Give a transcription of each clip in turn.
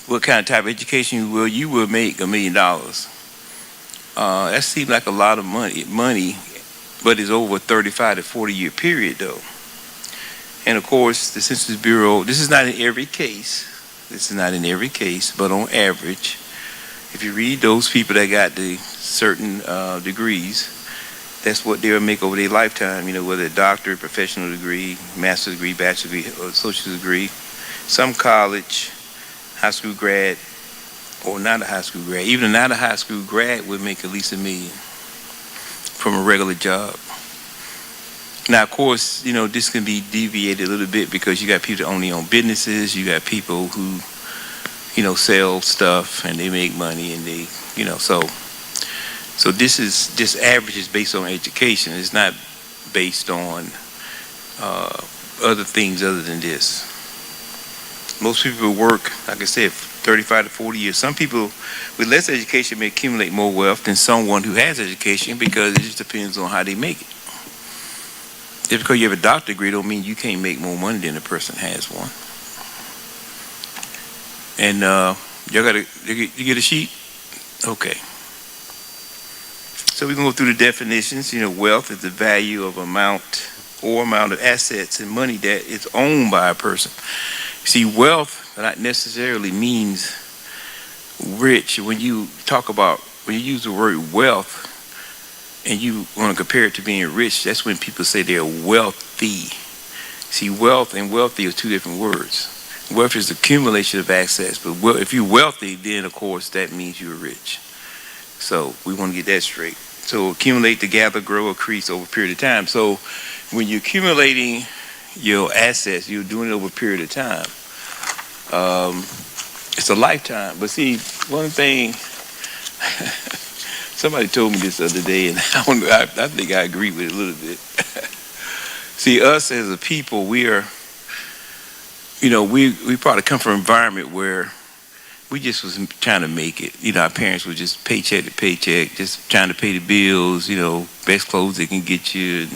what kind of type of education you will make $1 million. That seems like a lot of money, but it's over a 35 to 40 year period though. And of course, the Census Bureau. This is not in every case. This is not in every case, but on average, if you read those people that got the certain degrees, that's what they'll make over their lifetime. Whether a doctorate, professional degree, master's degree, bachelor's degree, or associate's degree, some college, high school grad, or not a high school grad. Even not a high school grad would make at least $1 million from a regular job. Now, of course, this can be deviated a little bit because you got people that only own businesses. You got people who, sell stuff and they make money and they, so this average is based on education. It's not based on other things other than this. Most people work, like I said, 35 to 40 years. Some people with less education may accumulate more wealth than someone who has education because it just depends on how they make it. Just because you have a doctorate degree don't mean you can't make more money than a person has one. And you get a sheet? Okay. So we're going to go through the definitions. Wealth is the value of amount of assets and money that is owned by a person. See, wealth not necessarily means rich. When you use the word wealth and you want to compare it to being rich, that's when people say they're wealthy. See, wealth and wealthy are two different words. Wealth is the accumulation of assets, but if you're wealthy, then of course that means you're rich. So we want to get that straight. So accumulate, to gather, grow, increase over a period of time. So when you're accumulating your assets, you're doing it over a period of time. It's a lifetime. But see, one thing, somebody told me this the other day, and I think I agree with it a little bit. See, us as a people, we probably come from an environment where we just was trying to make it. Our parents were just paycheck to paycheck, just trying to pay the bills, best clothes they can get you.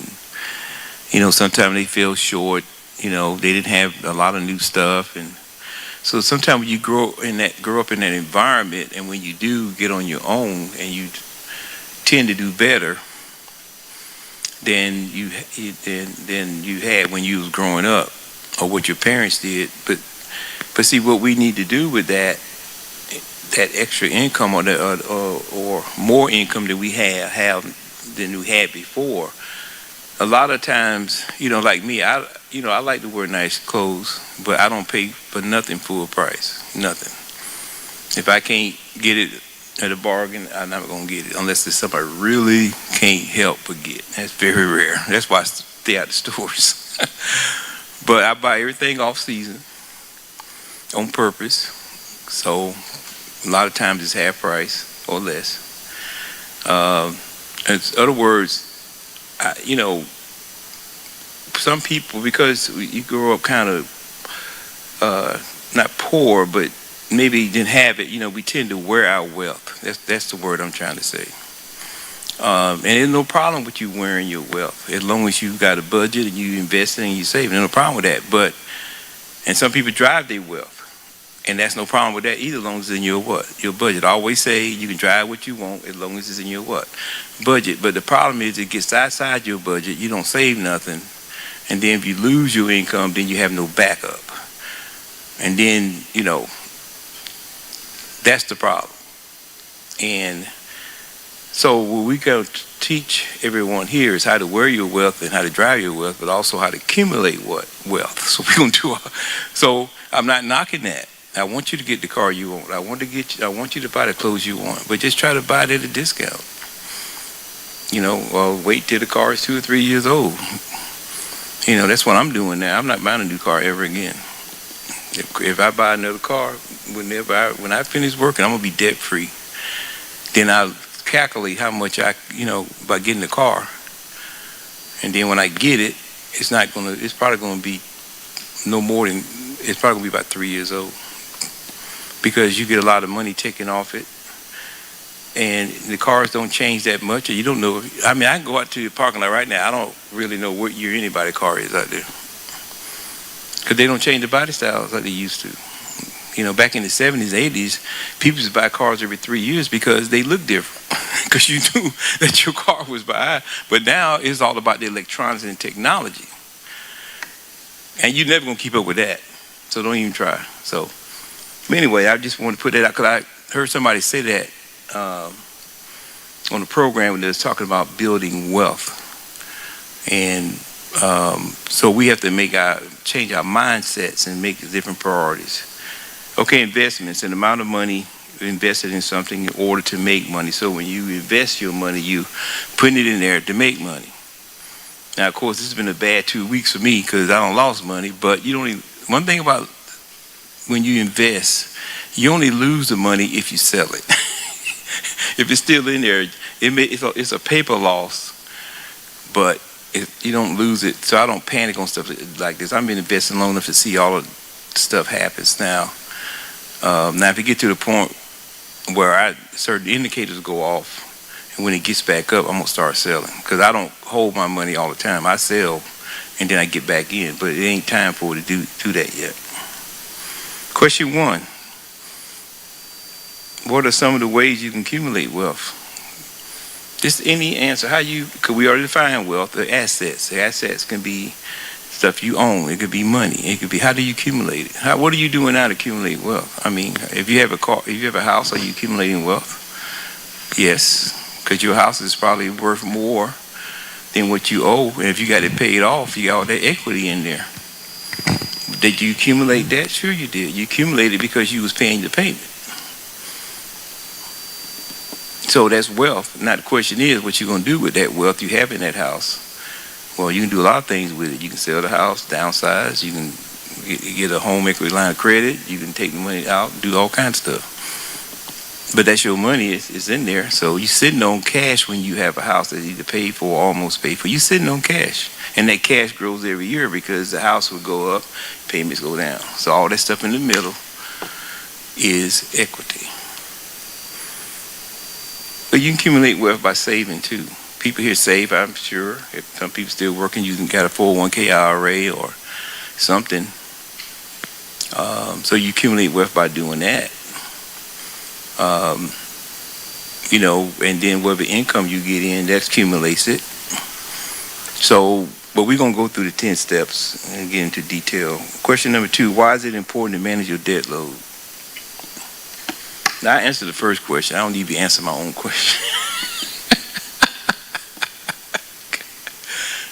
And, sometimes they fell short. They didn't have a lot of new stuff. And so sometimes when you grow up in that environment, and when you do get on your own and you tend to do better than you had when you was growing up, or what your parents did. But see, what we need to do with that extra income or more income that we have than we had before. A lot of times, like me, I like to wear nice clothes, but I don't pay for nothing full price. Nothing. If I can't get it at a bargain, I'm not gonna get it unless it's something I really can't help but get. That's very rare. That's why I stay out of stores. But I buy everything off season on purpose. So a lot of times it's half price or less. In other words, some people, because you grow up kind of not poor, but maybe didn't have it, we tend to wear our wealth. That's the word I'm trying to say. And there's no problem with you wearing your wealth as long as you got a budget and you invest in and you save. There's no problem with that. And some people drive their wealth, and that's no problem with that either, as long as it's in your budget. I always say you can drive what you want as long as it's in your budget. But the problem is it gets outside your budget, you don't save nothing, and then if you lose your income, then you have no backup. And then, that's the problem. And so what we got to teach everyone here is how to wear your wealth and how to drive your wealth, but also how to accumulate wealth. So we're gonna so I'm not knocking that. I want you to get the car you want. I want you to buy the clothes you want, but just try to buy it at a discount. Wait till the car is 2 or 3 years old. That's what I'm doing now. I'm not buying a new car ever again. If I buy another car, when I finish working, I'm gonna be debt free. Then I'll calculate how much by getting the car, and then when I get it, it's probably gonna be it's probably gonna be about 3 years old, because you get a lot of money taken off it, and the cars don't change that much, and you don't know. I can go out to the parking lot right now. I don't really know what year anybody's car is out there, because they don't change the body styles like they used to. Back in the 70s, 80s, people used to buy cars every 3 years because they look different. Because you knew that your car was behind. But now it's all about the electronics and technology. And you're never going to keep up with that. So don't even try. So, but anyway, I just want to put that out because I heard somebody say that on the program when they was talking about building wealth. And so we have to change our mindsets and make different priorities. Okay, investments, an amount of money invested in something in order to make money. So when you invest your money, you putting it in there to make money. Now, of course, this has been a bad 2 weeks for me because I don't lost money. But you don't even, one thing about when you invest, you only lose the money if you sell it. If it's still in there, it's a paper loss, but you don't lose it. So I don't panic on stuff like this. I've been investing long enough to see all of the stuff happens now. Now, if you get to the point where certain indicators go off, and when it gets back up, I'm going to start selling. Because I don't hold my money all the time. I sell, and then I get back in. But it ain't time for it to do that yet. Question 1. What are some of the ways you can accumulate wealth? Just any answer. Because we already defined wealth, the assets. The assets can be stuff you own. It could be money. It could be, how do you accumulate it? What are you doing now to accumulate wealth? I mean, if you have a car, if you have a house, are you accumulating wealth? Yes, because your house is probably worth more than what you owe. And if you got it paid off, you got all that equity in there. Did you accumulate that? Sure you did. You accumulated because you was paying the payment. So that's wealth. Now the question is, what you going to do with that wealth you have in that house? Well, you can do a lot of things with it. You can sell the house, downsize. You can get a home equity line of credit. You can take the money out, do all kinds of stuff. But that's your money. It's in there. So you're sitting on cash when you have a house that's either paid for or almost paid for. You're sitting on cash. And that cash grows every year because the house will go up, payments go down. So all that stuff in the middle is equity. But you can accumulate wealth by saving too. People here save, I'm sure. If some people still working, you can get a 401k IRA or something. So you accumulate wealth by doing that. And then whatever income you get in, that accumulates it. So, but we're going to go through the 10 steps and get into detail. Question number 2, why is it important to manage your debt load? Now, I answered the first question. I don't need to answer my own question.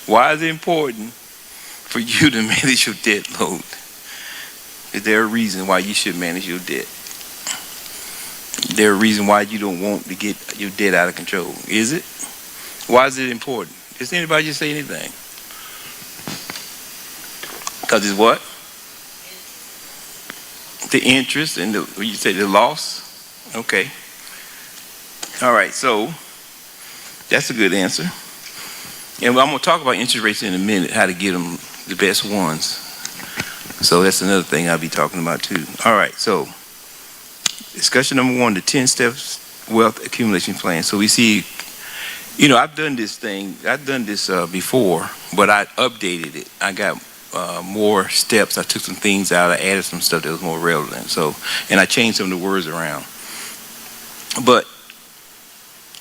Why is it important for you to manage your debt load? Is there a reason why you should manage your debt? Is there a reason why you don't want to get your debt out of control? Is it? Why is it important? Does anybody just say anything? Because it's what? The interest and you say the loss? Okay. All right, so that's a good answer. And I'm going to talk about interest rates in a minute, how to get them the best ones. So that's another thing I'll be talking about too. All right, so discussion number 1, the 10 steps wealth accumulation plan. So we see, I've done this before, but I updated it. I got more steps. I took some things out. I added some stuff that was more relevant. So, and I changed some of the words around. But,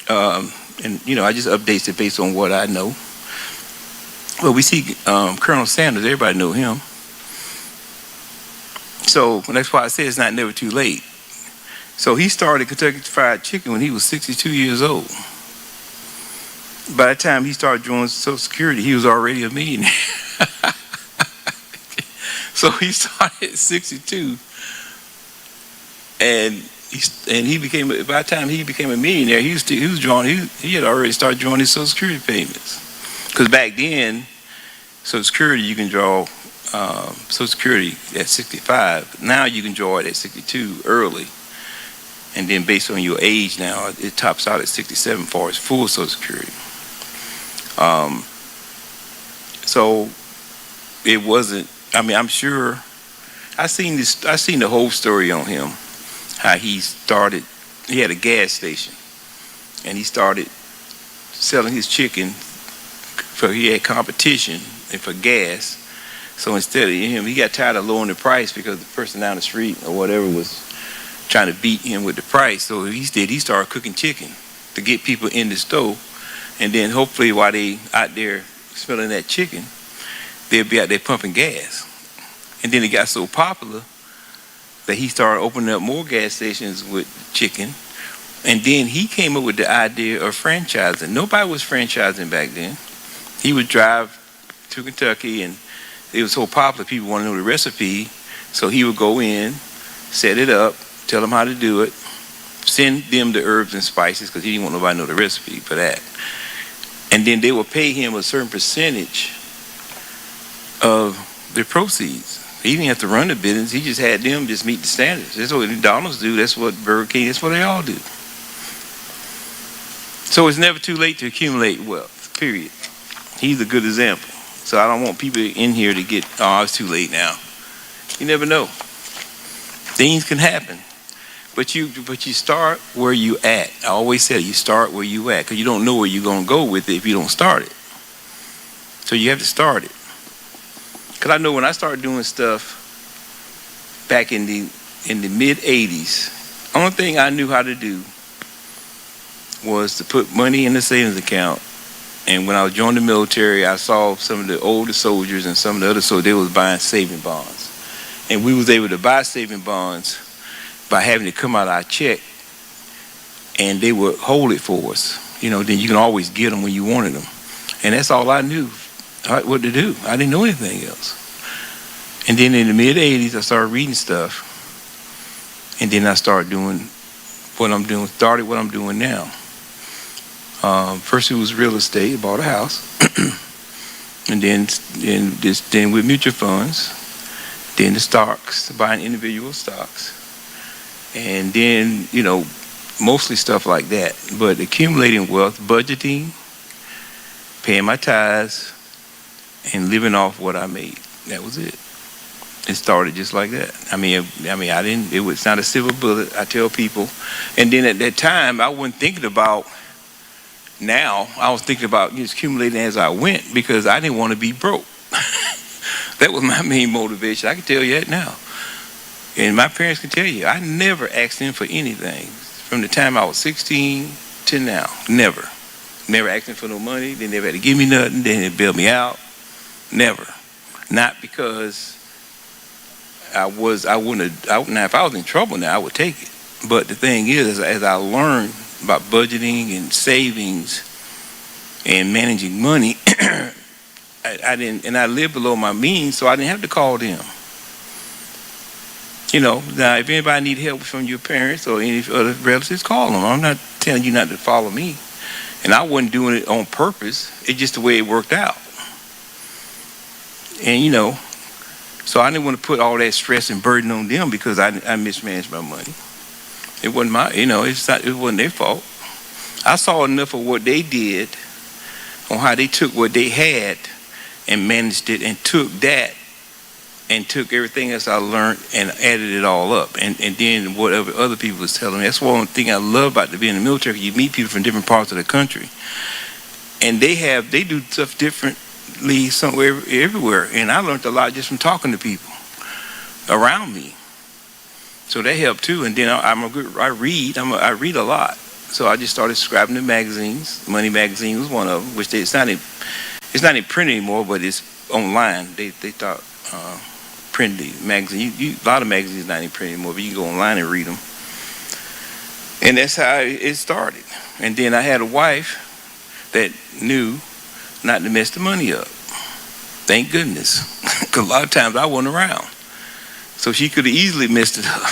I just updated it based on what I know. Well, we see Colonel Sanders. Everybody know him. So that's why I say it's not never too late. So he started Kentucky Fried Chicken when he was 62 years old. By the time he started drawing Social Security, he was already a millionaire. So he started at 62, and he became. By the time he became a millionaire, he had already started drawing his Social Security payments. Because back then, Social Security you can draw Social Security at 65. Now you can draw it at 62 early, and then based on your age now, it tops out at 67 for its full Social Security. So it wasn't. I mean, I'm sure. I seen the whole story on him. How he started. He had a gas station, and he started selling his chicken. He had competition and for gas. So instead of him, he got tired of lowering the price because the person down the street or whatever was trying to beat him with the price. So he started cooking chicken to get people in the store. And then hopefully while they out there smelling that chicken, they'll be out there pumping gas. And then it got so popular that he started opening up more gas stations with chicken. And then he came up with the idea of franchising. Nobody was franchising back then. He would drive to Kentucky, and it was so popular, people wanted to know the recipe. So he would go in, set it up, tell them how to do it, send them the herbs and spices because he didn't want nobody to know the recipe for that. And then they would pay him a certain percentage of their proceeds. He didn't have to run the business. He just had them just meet the standards. That's what McDonald's do. That's what Burger King, that's what they all do. So it's never too late to accumulate wealth, period. He's a good example. So I don't want people in here to get, oh, it's too late now. You never know. Things can happen. But you start where you at. I always say you start where you at because you don't know where you're going to go with it if you don't start it. So you have to start it. Because I know when I started doing stuff back in the mid-'80s, only thing I knew how to do was to put money in the savings account. And when I joined the military, I saw some of the older soldiers and some of the other soldiers, they was buying saving bonds. And we was able to buy saving bonds by having to come out our check, and they would hold it for us. You know, then you can always get them when you wanted them. And that's all I knew what to do. I didn't know anything else. And then in the mid-'80s, I started reading stuff. And then I started doing what I'm doing now. First it was real estate, bought a house. And then with mutual funds, then the stocks, buying individual stocks. And then, you know, mostly stuff like that. But accumulating wealth, budgeting, paying my tithes, and living off what I made. That was it. It started just like that. It's not a silver bullet, I tell people. And then at that time, I wasn't thinking about now. I was thinking about just accumulating as I went because I didn't want to be broke. That was my main motivation. I can tell you that now. And my parents can tell you, I never asked them for anything from the time I was 16 to now. Never. Never asked them for no money. They never had to give me nothing. They didn't bail me out. Never. Not because now if I was in trouble now, I would take it. But the thing is, as I learned about budgeting and savings and managing money, I lived below my means, so I didn't have to call them. You know, now if anybody need help from your parents or any other relatives, call them. I'm not telling you not to follow me. And I wasn't doing it on purpose. It's just the way it worked out. And, you know, so I didn't want to put all that stress and burden on them because I mismanaged my money. It wasn't it wasn't their fault. I saw enough of what they did on how they took what they had and managed it and took that and took everything else I learned and added it all up. And then whatever other people was telling me. That's one thing I love about being in the military. You meet people from different parts of the country. And they do stuff differently somewhere, everywhere. And I learned a lot just from talking to people around me. So that helped too. And then I read a lot. So I just started subscribing to magazines. Money Magazine was one of them, which it's not in print anymore, but it's online. They thought print the magazine. A lot of magazines not in print anymore, but you can go online and read them. And that's how it started. And then I had a wife that knew not to mess the money up. Thank goodness, because a lot of times I wasn't around, so she could have easily messed it up.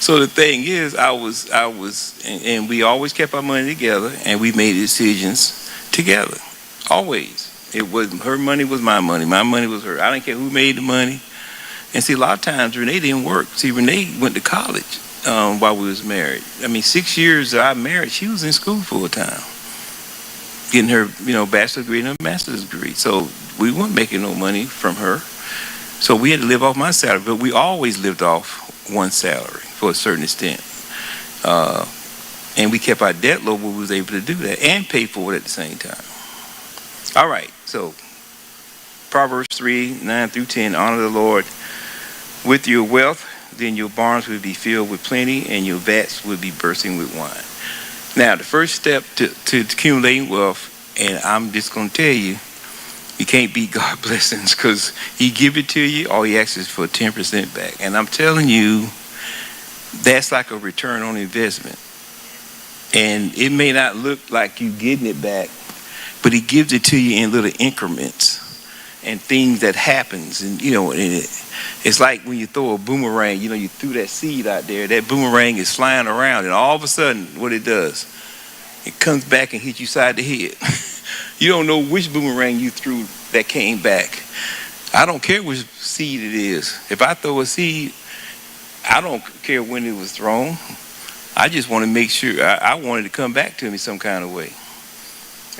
So the thing is, I was, and we always kept our money together, and we made decisions together, always. It was her money was my money was her. I didn't care who made the money. And see, a lot of times Renee didn't work. See, Renee went to college while we was married. 6 years I married, she was in school full time, getting her, bachelor's degree and a master's degree. So we weren't making no money from her. So we had to live off my salary, but we always lived off one salary for a certain extent. And we kept our debt low, but we was able to do that and pay for it at the same time. All right, so Proverbs 3:9-10. Honor the Lord with your wealth, then your barns will be filled with plenty, and your vats will be bursting with wine. Now, the first step to accumulating wealth, and I'm just going to tell you, you can't beat God's blessings, because He give it to you, all He asks is for 10% back. And I'm telling you, that's like a return on investment. And it may not look like you getting it back, but He gives it to you in little increments and things that happens. And it's like when you throw a boomerang, you threw that seed out there, that boomerang is flying around, and all of a sudden what it does, it comes back and hits you side the head. You don't know which boomerang you threw that came back. I don't care which seed it is. If I throw a seed, I don't care when it was thrown. I just want to make sure I want it to come back to me some kind of way.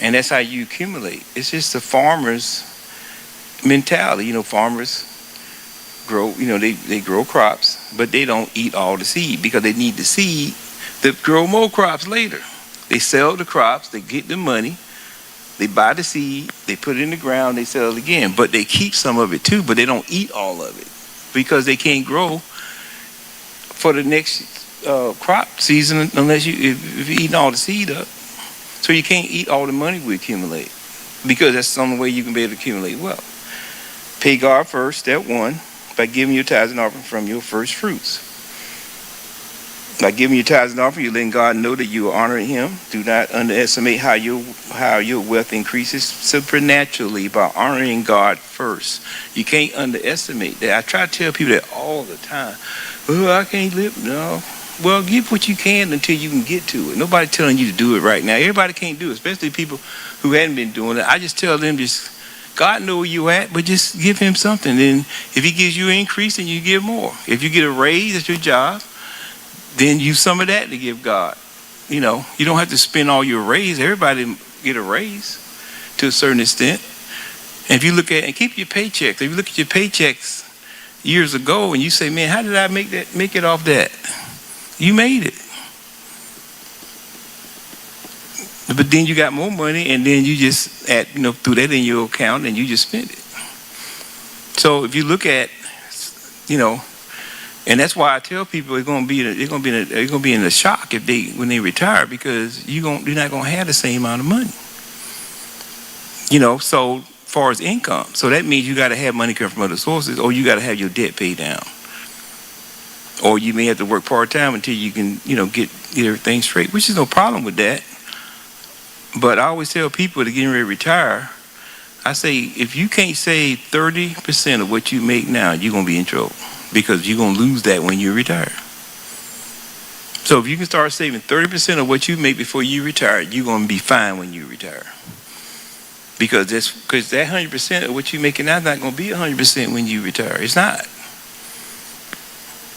And that's how you accumulate. It's just the farmer's mentality. Farmers grow, they grow crops, but they don't eat all the seed because they need the seed to grow more crops later. They sell the crops, they get the money, they buy the seed, they put it in the ground, they sell it again. But they keep some of it too, but they don't eat all of it because they can't grow for the next crop season unless if you're eating all the seed up. So you can't eat all the money we accumulate, because that's the only way you can be able to accumulate wealth. Pay God first, step one, by giving your tithes and offering from your first fruits. By giving your tithes and offering, you're letting God know that you are honoring Him. Do not underestimate how your wealth increases supernaturally by honoring God first. You can't underestimate that. I try to tell people that all the time. Oh, I can't live. No. Well, give what you can until you can get to it. Nobody's telling you to do it right now. Everybody can't do it, especially people who hadn't been doing it. I just tell them, God knows where you at, but just give Him something. And if He gives you an increase, then you give more. If you get a raise at your job, then use some of that to give God. You don't have to spend all your raise. Everybody get a raise to a certain extent. And if you look at and keep your paychecks, if you look at your paychecks years ago and you say, man, how did I make it off that? You made it. But then you got more money, and then you just threw that in your account and you just spent it. So if you look at, and that's why I tell people they're going to be in a shock when they retire, because you're not going to have the same amount of money. So far as income. So that means you got to have money come from other sources, or you got to have your debt paid down. Or you may have to work part-time until you can, get everything straight, which is no problem with that. But I always tell people that getting ready to retire, I say, if you can't save 30% of what you make now, you're going to be in trouble, because you're going to lose that when you retire. So if you can start saving 30% of what you make before you retire, you're going to be fine when you retire. Because that 100% of what you're making now is not going to be 100% when you retire. It's not.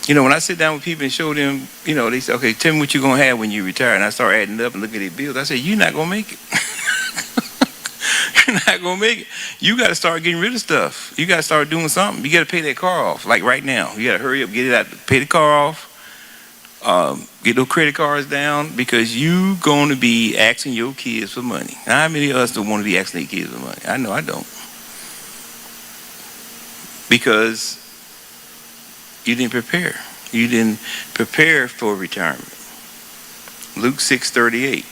When I sit down with people and show them, they say, okay, tell me what you're going to have when you retire. And I start adding up and looking at their bills. I say, you're not going to make it. You're not going to make it. You got to start getting rid of stuff. You got to start doing something. You got to pay that car off. Like right now, you got to hurry up, get it out, pay the car off, get those credit cards down, because you going to be asking your kids for money. Now, how many of us don't want to be asking their kids for money? I know I don't. Because you didn't prepare. You didn't prepare for retirement. Luke 6:38.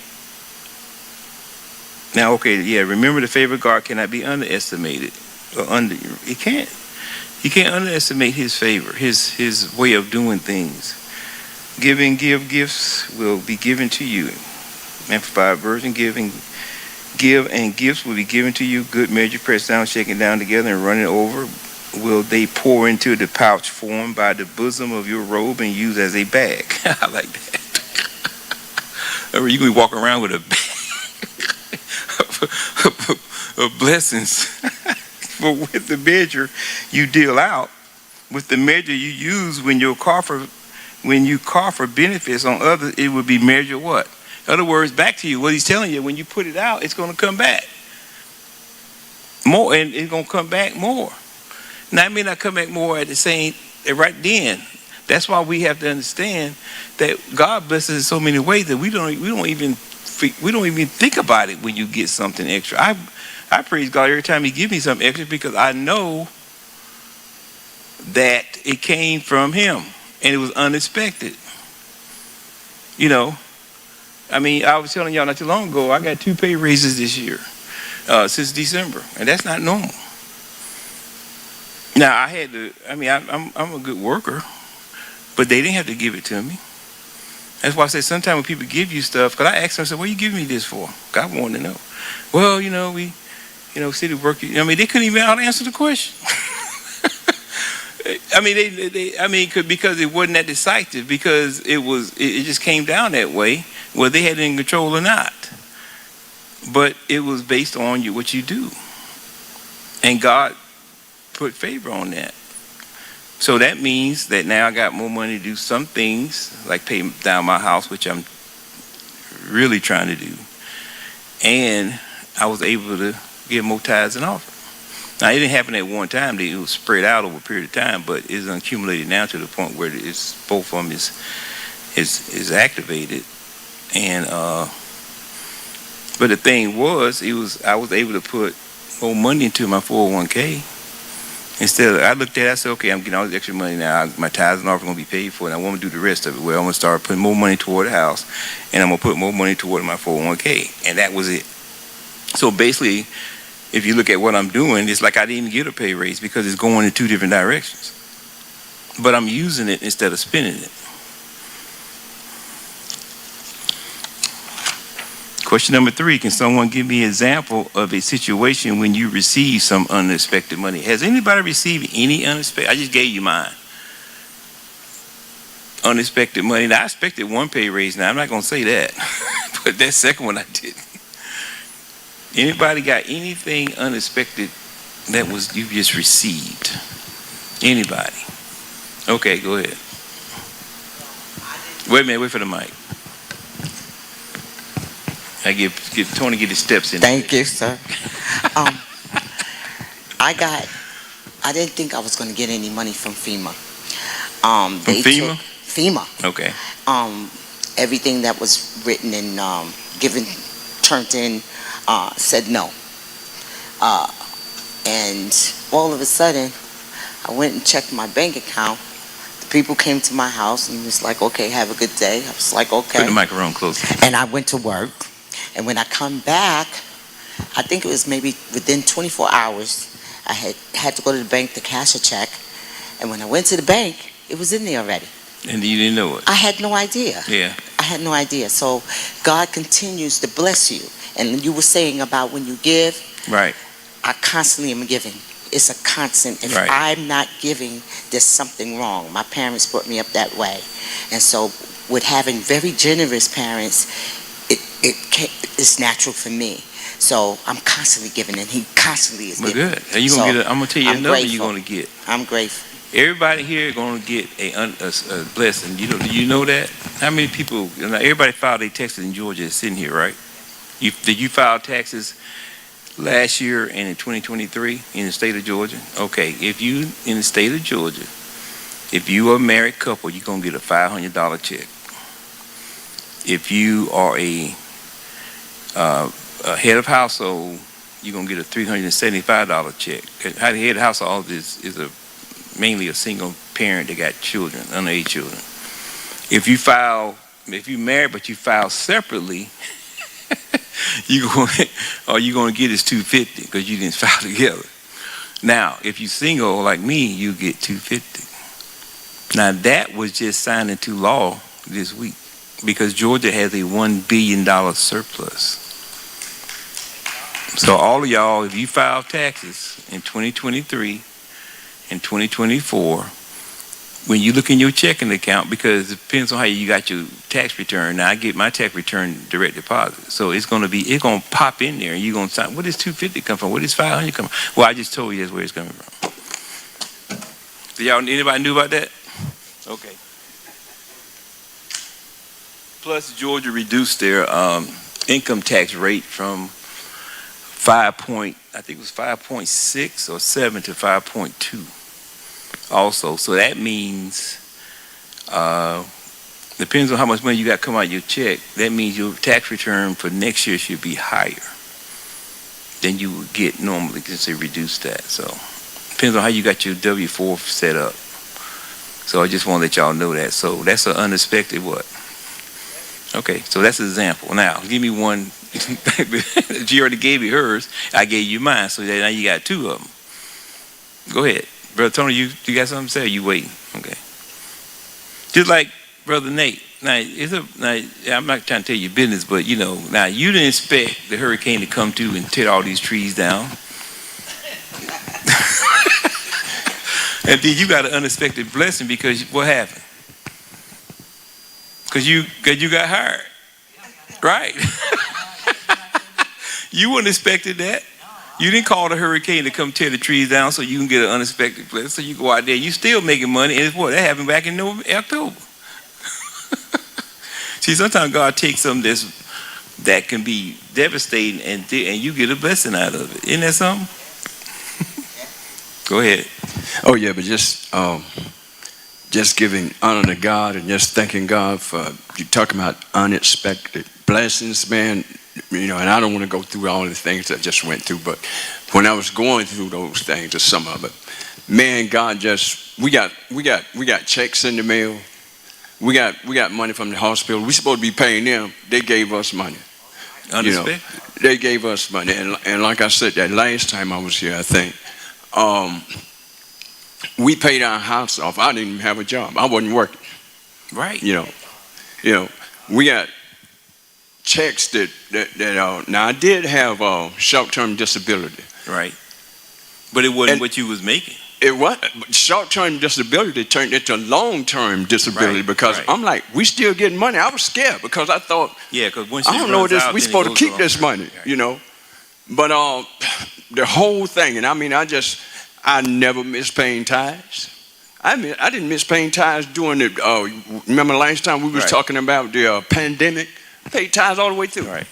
Now, remember the favor of God cannot be underestimated. It can't. You can't underestimate His favor, His way of doing things. Give gifts will be given to you. Amplified version, give and gifts will be given to you. Good measure, pressed down, shaken down together, and running over, will they pour into the pouch formed by the bosom of your robe and used as a bag. I like that. Or you can walk around with a bag of blessings. But with the measure you deal out, with the measure you use when you call for benefits on others, it will be measured what? In other words, back to you. What he's telling you, when you put it out, it's going to come back more, and it's going to come back more. Now, it may not come back more at the same right then. That's why we have to understand that God blesses in so many ways that we don't even think about it when you get something extra. I praise God every time He gives me something extra because I know that it came from Him and it was unexpected. You know, I mean, I was telling y'all not too long ago, I got 2 pay raises this year since December, and that's not normal. Now I had to. I mean, I'm a good worker, but they didn't have to give it to me. That's why I say sometimes when people give you stuff, because I asked them, I said, "What are you giving me this for?" God wanted to know. Well, city work. I mean, they couldn't even answer the question. I mean, because it wasn't that decisive, because it just came down that way, whether they had it in control or not. But it was based on what you do, and God put favor on that. So that means that now I got more money to do some things, like pay down my house, which I'm really trying to do, and I was able to give more tithes and offerings. Now, it didn't happen at one time. It was spread out over a period of time, but it's accumulated now to the point where it's both of them is activated. And but the thing was, I was able to put more money into my 401k. Instead of, I looked at it, I said, okay, I'm getting all this extra money now. My tithes and offerings are going to be paid for, and I want to do the rest of it. Well, I'm going to start putting more money toward the house, and I'm going to put more money toward my 401k. And that was it. So basically, if you look at what I'm doing, it's like I didn't even get a pay raise because it's going in 2 different directions. But I'm using it instead of spending it. Question number 3, can someone give me an example of a situation when you receive some unexpected money? Has anybody received any unexpected? I just gave you mine. Unexpected money. Now, I expected 1 pay raise. Now, I'm not going to say that. But that second one I didn't. Anybody got anything unexpected that you just received? Anybody? Okay, go ahead. Wait a minute, wait for the mic. I give Tony get his steps in. Thank you, sir. I didn't think I was going to get any money from FEMA. From FEMA? FEMA. Okay. Everything that was written and turned in, said no. And all of a sudden, I went and checked my bank account. The people came to my house and was like, okay, have a good day. I was like, okay. Put the microphone closer. And I went to work. And when I come back, I think it was maybe within 24 hours, I had to go to the bank to cash a check. And when I went to the bank, it was in there already. And you didn't know it? I had no idea. Yeah. I had no idea. So God continues to bless you. And you were saying about when you give. Right. I constantly am giving. It's a constant. If right. I'm not giving, there's something wrong. My parents brought me up that way. And so with having very generous parents, it's natural for me. So I'm constantly giving, and he constantly is giving. Well, good. And you're gonna get. I'm gonna tell you another you're gonna get. I'm grateful. Everybody here gonna get a blessing. You know that? How many people? Everybody filed their taxes in Georgia is sitting here, right? Did you file taxes last year and in 2023 in the state of Georgia? Okay, if you in the state of Georgia, if you are a married couple, you're gonna get a $500 check. If you are a head of household, you're gonna get a $375 check. How the head of household is mainly a single parent that got children, underage children. If you married but you file separately, you're gonna get is $250 because you didn't file together. Now, if you're single like me, you get $250. Now that was just signed into law this week, because Georgia has a $1 billion surplus. So all of y'all, if you file taxes in 2023 and 2024, when you look in your checking account, because it depends on how you got your tax return. Now I get my tax return direct deposit, so it's gonna pop in there, and you're gonna sign. Where does $250 come from? Where does $500 come from? Well, I just told you that's where it's coming from. Anybody knew about that? Okay. Plus, Georgia reduced their income tax rate from 5.6 or 7 to 5.2. Also, so that means depends on how much money you got come out of your check. That means your tax return for next year should be higher. than you would get normally, because they reduced that. So depends on how you got your W-4 set up. So I just want to let y'all know that. So that's an unexpected what? Okay, so that's an example. Now, give me one. She already gave you hers. I gave you mine. So now you got two of them. Go ahead. Brother Tony, you got something to say, or you waiting? Okay. Just like Brother Nate. Now, I'm not trying to tell you business, but now you didn't expect the hurricane to come through and tear all these trees down. And then you got an unexpected blessing because what happened? Because you got hired, right? You wouldn't expected that. You didn't call the hurricane to come tear the trees down so you can get an unexpected blessing. So you go out there, you still making money, and it's what that happened back in October. See, sometimes God takes something that can be devastating, and you get a blessing out of it. Isn't that something? Go ahead. Oh yeah, but just giving honor to God and just thanking God for you talking about unexpected blessings, man. And I don't want to go through all the things I just went through, but when I was going through those things, or some of it, man, God we got checks in the mail. We got money from the hospital. We supposed to be paying them. They gave us money. Unexpected. They gave us money, and like I said, that last time I was here, I think. We paid our house off. I didn't even have a job. I wasn't working. Right. We got checks that now I did have short-term disability. Right. But it wasn't what you was making. It was short-term disability turned into long-term disability because I'm like, we still getting money. I was scared because I thought, because once I don't know this. We supposed to keep this money, But the whole thing, and I never missed paying tithes. I didn't miss paying tithes during the. Remember last time we was talking about the pandemic? I paid tithes all the way through. Right.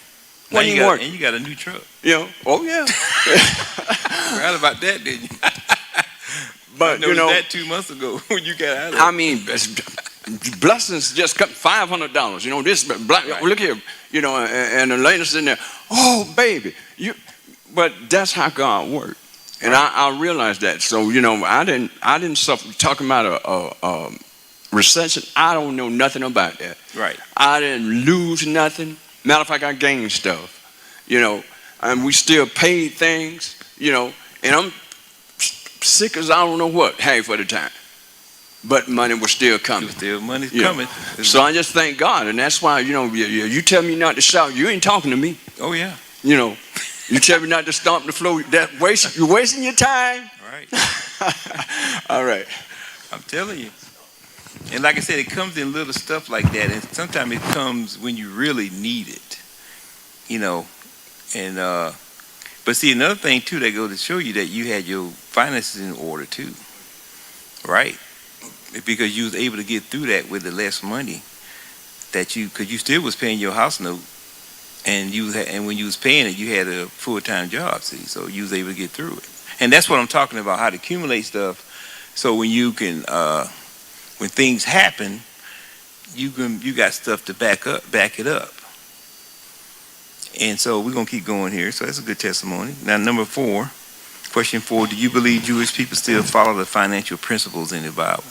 When you work, and you got a new truck. Oh yeah. Forgot about that, didn't you? But that 2 months ago when you got out of it. Blessings just come $500. This look here. And the lady's in there. Oh baby, But that's how God worked. And I realized that. So, I didn't suffer. Talking about a recession, I don't know nothing about that. Right. I didn't lose nothing. Matter of fact, I gained stuff. And we still paid things, and I'm sick as I don't know what half of the time. But money was still coming. Still money's coming. So I just thank God. And that's why, you tell me not to shout, you ain't talking to me. Oh, yeah. You tell me not to stomp the floor. You're wasting your time. Right. All right. I'm telling you. And like I said, it comes in little stuff like that. And sometimes it comes when you really need it. And but see, another thing too that goes to show you that you had your finances in order too. Right? Because you was able to get through that with the less money because you still was paying your house note. And when you was paying it, you had a full-time job, see, so you was able to get through it. And that's what I'm talking about, how to accumulate stuff, so when you can, when things happen, you got stuff to back it up. And so we're gonna keep going here. So that's a good testimony. Now, question 4: do you believe Jewish people still follow the financial principles in the Bible?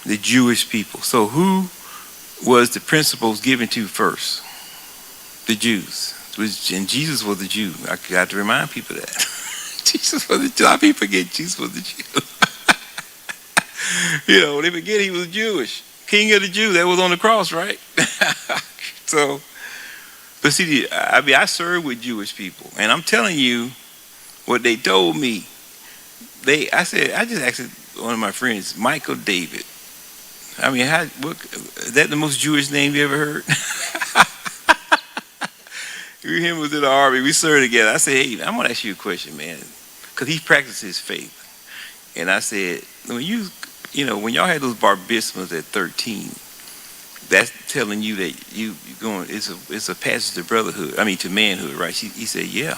The Jewish people. So who was the principles given to first? The Jews. And Jesus was a Jew. I got to remind people that. Jesus was a Jew. A lot of people forget Jesus was a Jew. They forget he was Jewish. King of the Jews. That was on the cross, right? So, but see, I served with Jewish people. And I'm telling you what they told me. I just asked one of my friends, Michael David. Is that the most Jewish name you ever heard? Me and him was in the army. We served together. I said, hey, I'm going to ask you a question, man. Because he practiced his faith. And I said, when when y'all had those bar mitzvahs at 13, that's telling you that you're going, it's a passage to brotherhood, to manhood, right? He said, yeah.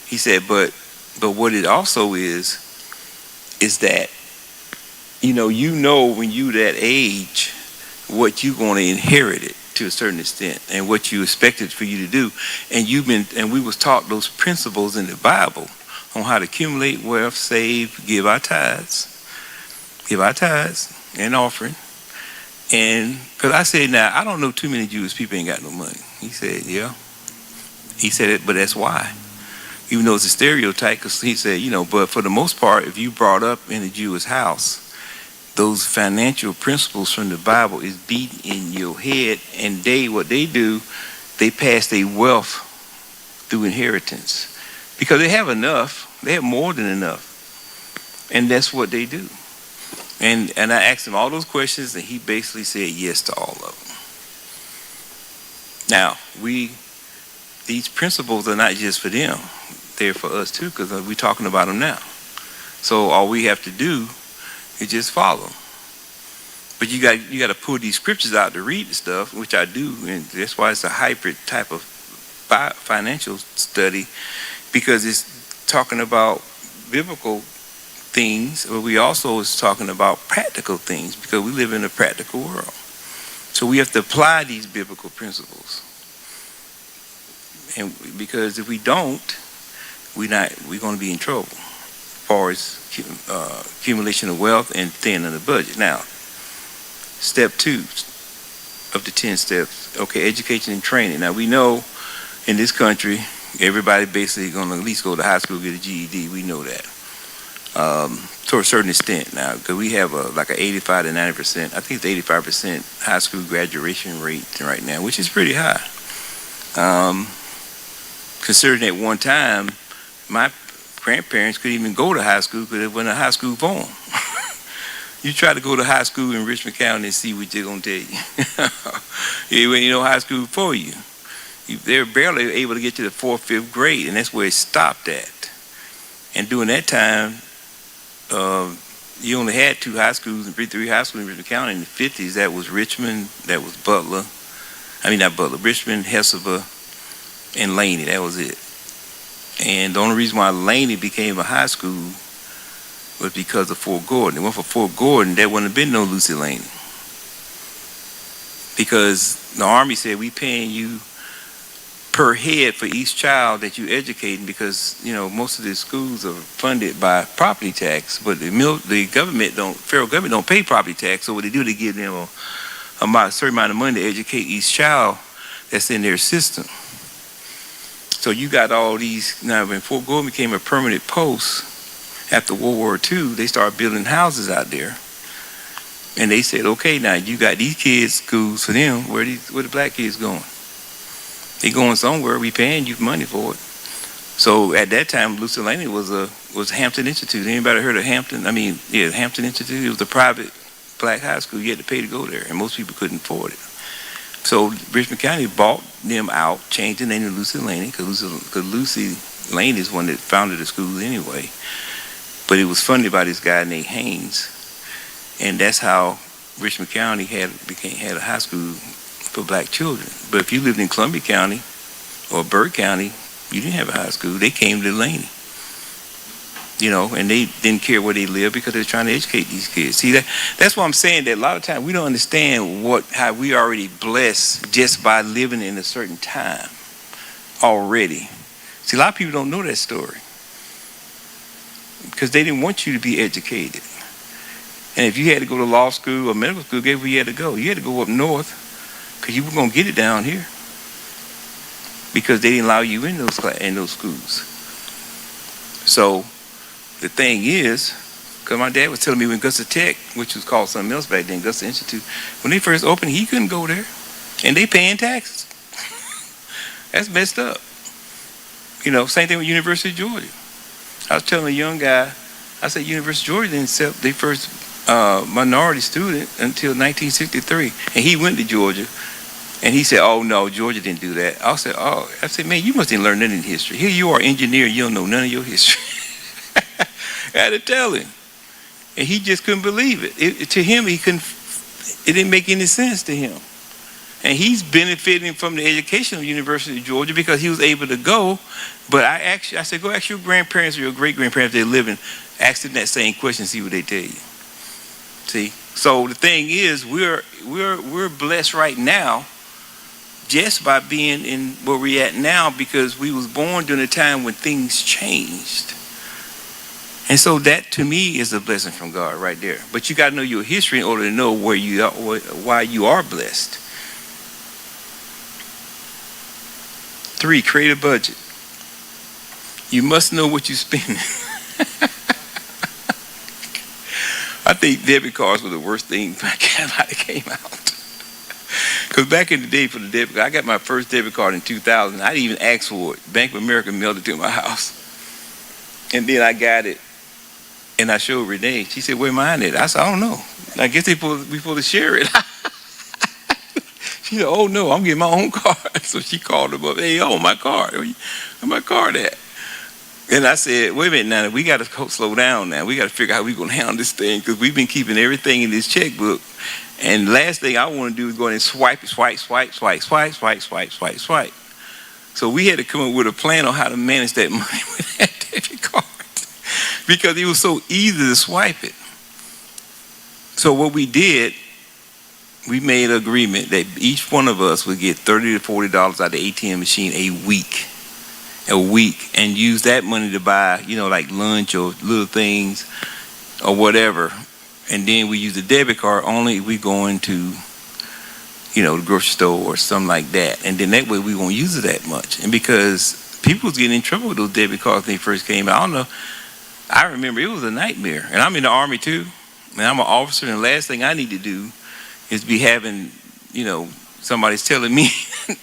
He said, but what it also is that, when you that age, what you're going to inherit it. to a certain extent, and what you expected for you to do. And we was taught those principles in the Bible on how to accumulate wealth, save, give our tithes and offering. And because I said, now I don't know too many Jewish people ain't got no money. He said, yeah. He said it, but that's why. Even though it's a stereotype, because he said, but for the most part, if you brought up in a Jewish house, those financial principles from the Bible is beaten in your head, and what they do, they pass their wealth through inheritance. Because they have enough, they have more than enough. And that's what they do. And I asked him all those questions, and he basically said yes to all of them. Now, these principles are not just for them, they're for us too, because we're talking about them now. So all we have to do is just follow. But you got to pull these scriptures out to read the stuff, which I do, and that's why it's a hybrid type of financial study, because it's talking about biblical things, but we also is talking about practical things, because we live in a practical world. So we have to apply these biblical principles, and because if we don't, we're going to be in trouble as far as accumulation of wealth and thin on the budget. Now, step 2 of the 10 steps, okay, education and training. Now, we know in this country, everybody basically going to at least go to high school, get a GED. We know that. To a certain extent now, because we have like an 85 to 90%, I think it's 85% high school graduation rate right now, which is pretty high. Considering at one time, my grandparents couldn't even go to high school because there wasn't a high school for them. You try to go to high school in Richmond County and see what they're going to tell you. There ain't no high school for you. They're barely able to get to the 4th, 5th grade, and that's where it stopped at. And during that time, you only had 2 high schools and 3 high schools in Richmond County in the 50s. That was Richmond, that was Butler. I mean, not Butler, Richmond, Hersova, and Laney. That was it. And the only reason why Laney became a high school was because of Fort Gordon. It went for Fort Gordon, there wouldn't have been no Lucy Laney. Because the Army said, we paying you per head for each child that you educating, because most of the schools are funded by property tax, but the government federal government don't pay property tax. So what they do, they give them a certain amount of money to educate each child that's in their system. So you got all these. Now, when Fort Gordon became a permanent post after World War II, they started building houses out there, and they said, okay, now you got these kids' schools for them. Where the black kids going? They going somewhere. We paying you money for it. So at that time, Lucy Laney was Hampton Institute. Anybody heard of Hampton? I mean, yeah, Hampton Institute. It was a private black high school. You had to pay to go there, and most people couldn't afford it. So Richmond County bought them out, changed the name to Lucy Laney, because Lucy Laney is one that founded the school anyway. But it was funded by this guy named Haynes, and that's how Richmond County had a high school for black children. But if you lived in Columbia County or Byrd County, you didn't have a high school. They came to Laney, and they didn't care where they lived because they were trying to educate these kids. See, that's why I'm saying that a lot of times we don't understand how we already blessed just by living in a certain time already. See, a lot of people don't know that story because they didn't want you to be educated. And if you had to go to law school or medical school, guess where you had to go? You had to go up north, because you were going to get it down here, because they didn't allow you in those schools. So the thing is, because my dad was telling me when Augusta Tech, which was called something else back then, Augusta Institute, when they first opened, he couldn't go there, and they paying taxes. That's messed up. Same thing with University of Georgia. I was telling a young guy, I said University of Georgia didn't accept their first minority student until 1963, and he went to Georgia. And he said, oh, no, Georgia didn't do that. I said, man, you must didn't learn nothing in history. Here you are, engineer, you don't know none of your history. I had to tell him. And he just couldn't believe it. To him, it didn't make any sense to him. And he's benefiting from the education of the University of Georgia because he was able to go. But I said, go ask your grandparents or your great-grandparents if they're living. Ask them that same question, see what they tell you. See? So the thing is, we're blessed right now just by being in where we're at now, because we was born during a time when things changed. And so that to me is a blessing from God right there. But you got to know your history in order to know where you are, why you are blessed. 3, create a budget. You must know what you're spending. I think debit cards were the worst thing that came out. Because back in the day for the debit card, I got my first debit card in 2000. I didn't even ask for it. Bank of America mailed it to my house. And then I got it. And I showed Renee. She said, where mine at? I said, I don't know. I guess we supposed to share it. She said, oh no, I'm getting my own card. So she called him up. Hey, my card. Where my card at? And I said, wait a minute now, we got to slow down now. We got to figure out how we're going to handle this thing, because we've been keeping everything in this checkbook. And the last thing I want to do is go in and swipe. So we had to come up with a plan on how to manage that money with that debit card, because it was so easy to swipe it. So what we did, we made an agreement that each one of us would get $30 to $40 out of the ATM machine a week, and use that money to buy, like lunch or little things or whatever. And then we use the debit card only if we go into, the grocery store or something like that. And then that way we won't use it that much. And because people was getting in trouble with those debit cards when they first came out. I don't know. I remember it was a nightmare. And I'm in the Army too. And I'm an officer. And the last thing I need to do is be having, somebody's telling me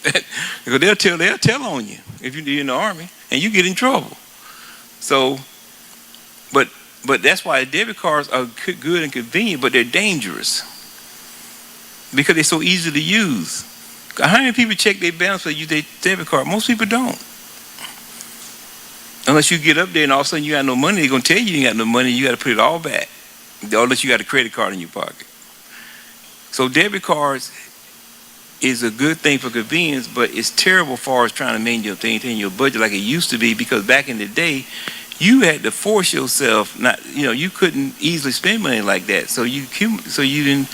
that, because they'll tell on you if you're in the Army and you get in trouble. So, but that's why debit cards are good and convenient, but they're dangerous because they're so easy to use. How many people check their balance when they use their debit card? Most people don't. Unless you get up there and all of a sudden you got no money, they're going to tell you got no money, you got to put it all back. Unless you got a credit card in your pocket. So debit cards is a good thing for convenience, but it's terrible as far as trying to maintain your budget like it used to be, because back in the day, you had to force yourself you couldn't easily spend money like that. So you didn't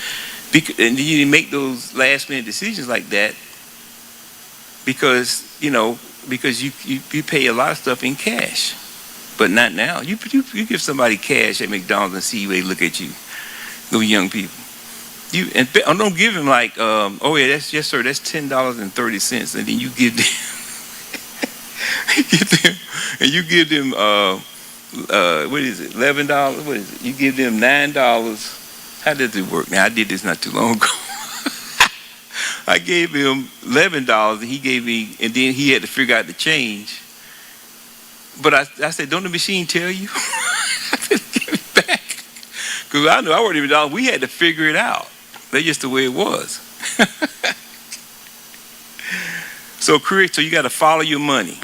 make those last minute decisions like that because you pay a lot of stuff in cash, but not now. You give somebody cash at McDonald's and see they look at you, those young people. Don't give them like, that's yes sir, that's $10.30, and then you give them, you give them what is it, $11? What is it? You give them $9. How does it work? Now I did this not too long ago. I gave him $11, and he gave me, and then he had to figure out the change. But I said, don't the machine tell you? I said, give it back, because I knew I wasn't even dollars. We had to figure it out. That's just the way it was. So you got to follow your money.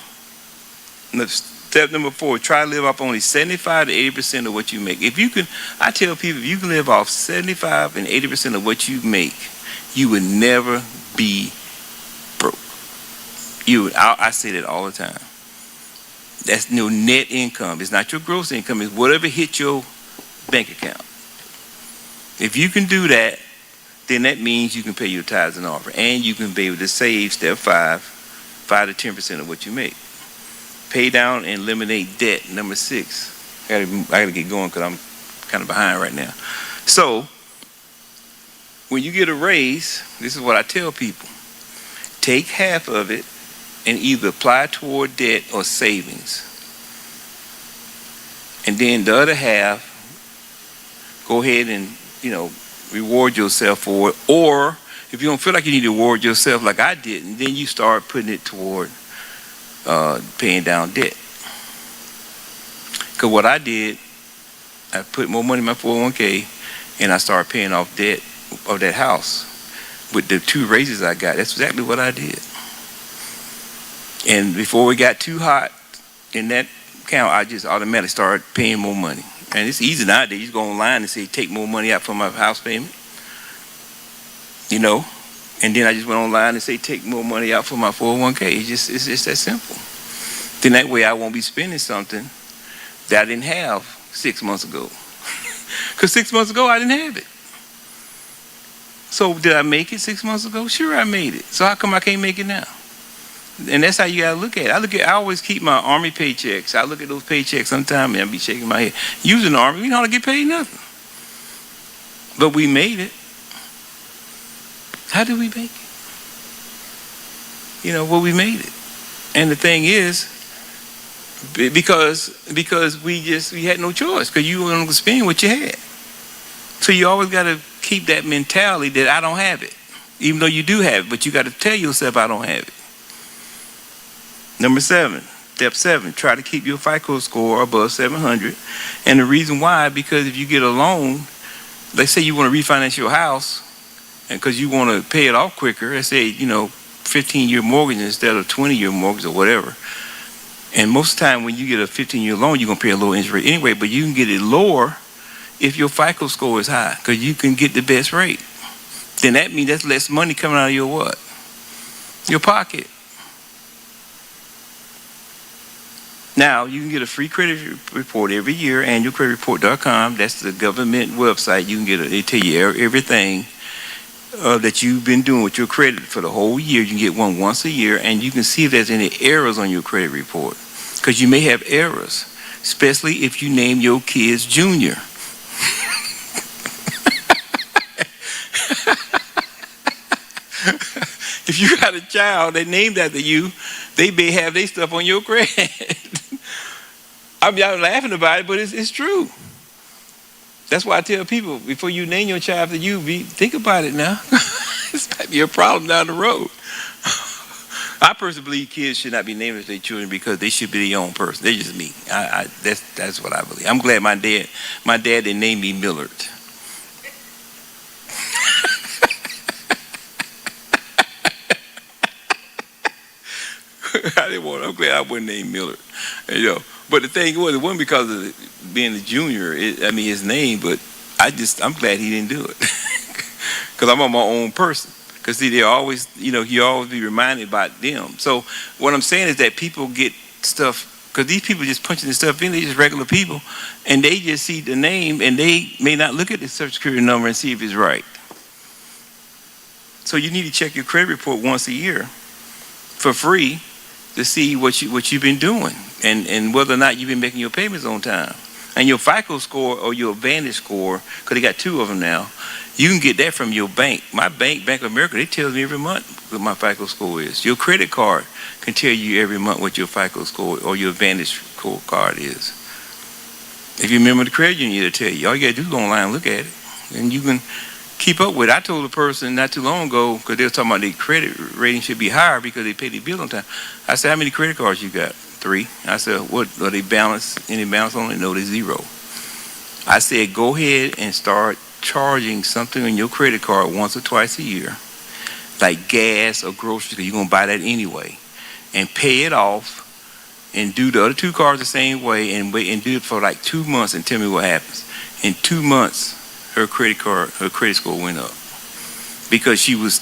Step number 4, try to live off only 75 to 80% of what you make. I tell people, if you can live off 75 and 80% of what you make, you would never be broke. I say that all the time. That's no net income. It's not your gross income. It's whatever hit your bank account. If you can do that, then that means you can pay your tithes and offering, and you can be able to save, step 5 to 10% of what you make. Pay down and eliminate debt. Number 6. I gotta get going because I'm kind of behind right now. So when you get a raise, this is what I tell people: take half of it and either apply toward debt or savings, and then the other half, go ahead and reward yourself for it. Or if you don't feel like you need to reward yourself like I didn't, then you start putting it toward paying down debt. Because what I did, I put more money in my 401k, and I started paying off debt of that house with the 2 raises I got. That's exactly what I did. And before it got too hot in that account, I just automatically started paying more money. And it's easy nowadays. You just go online and say, take more money out for my house payment. And then I just went online and say, take more money out for my 401k. It's just that simple. Then that way I won't be spending something that I didn't have 6 months ago. Because 6 months ago I didn't have it. So did I make it 6 months ago? Sure, I made it. So how come I can't make it now? And that's how you gotta look at it. I always keep my Army paychecks. I look at those paychecks sometimes and I be shaking my head. Using the Army, we don't get paid nothing. But we made it. How did we make it? Well, we made it. And the thing is, because we had no choice, because you weren't going to spend what you had. So you always got to keep that mentality that I don't have it, even though you do have it. But you got to tell yourself I don't have it. Number 7, step 7, try to keep your FICO score above 700. And the reason why, because if you get a loan, let's say you want to refinance your house, and because you want to pay it off quicker, let's say 15-year mortgage instead of 20-year mortgage or whatever. And most of the time when you get a 15-year loan, you're going to pay a low interest rate anyway, but you can get it lower if your FICO score is high, because you can get the best rate. Then that means that's less money coming out of your what? Your pocket. Now, you can get a free credit report every year, annualcreditreport.com. That's the government website. You can get they tell you everything that you've been doing with your credit for the whole year. You can get one once a year, and you can see if there's any errors on your credit report, because you may have errors, especially if you name your kids Junior. If you got a child that named after you, they may have their stuff on your credit. I'm laughing about it, but it's true. That's why I tell people, before you name your child after you, think about it now. This might be a problem down the road. I personally believe kids should not be named after their children because they should be their own person. They're just me. That's what I believe. I'm glad my dad didn't name me Millard. I'm glad I wasn't named Millard. But the thing was, it wasn't because of being a junior. His name, but I'm glad he didn't do it, because I'm my own person. Because see, they always, you always be reminded about them. So what I'm saying is that people get stuff, because these people just punching this stuff in. They're just regular people, and they just see the name, and they may not look at the Social Security number and see if it's right. So you need to check your credit report once a year for free to see what you've been doing, and whether or not you've been making your payments on time. And your FICO score or your Advantage score, because they got 2 of them now, you can get that from your bank. My bank, Bank of America, they tell me every month what my FICO score is. Your credit card can tell you every month what your FICO score or your Advantage card is. If you remember the credit union, it'll tell you. All you got to do is go online and look at it, and you can keep up with it. I told a person not too long ago, because they were talking about their credit rating should be higher because they pay their bill on time. I said, how many credit cards you got? 3. I said, what, are they balanced? Any balance on it? No, they're 0. I said, go ahead and start charging something on your credit card once or twice a year, like gas or groceries, because you're going to buy that anyway, and pay it off, and do the other 2 cards the same way, and wait and do it for like 2 months and tell me what happens. In 2 months, her credit score went up because she was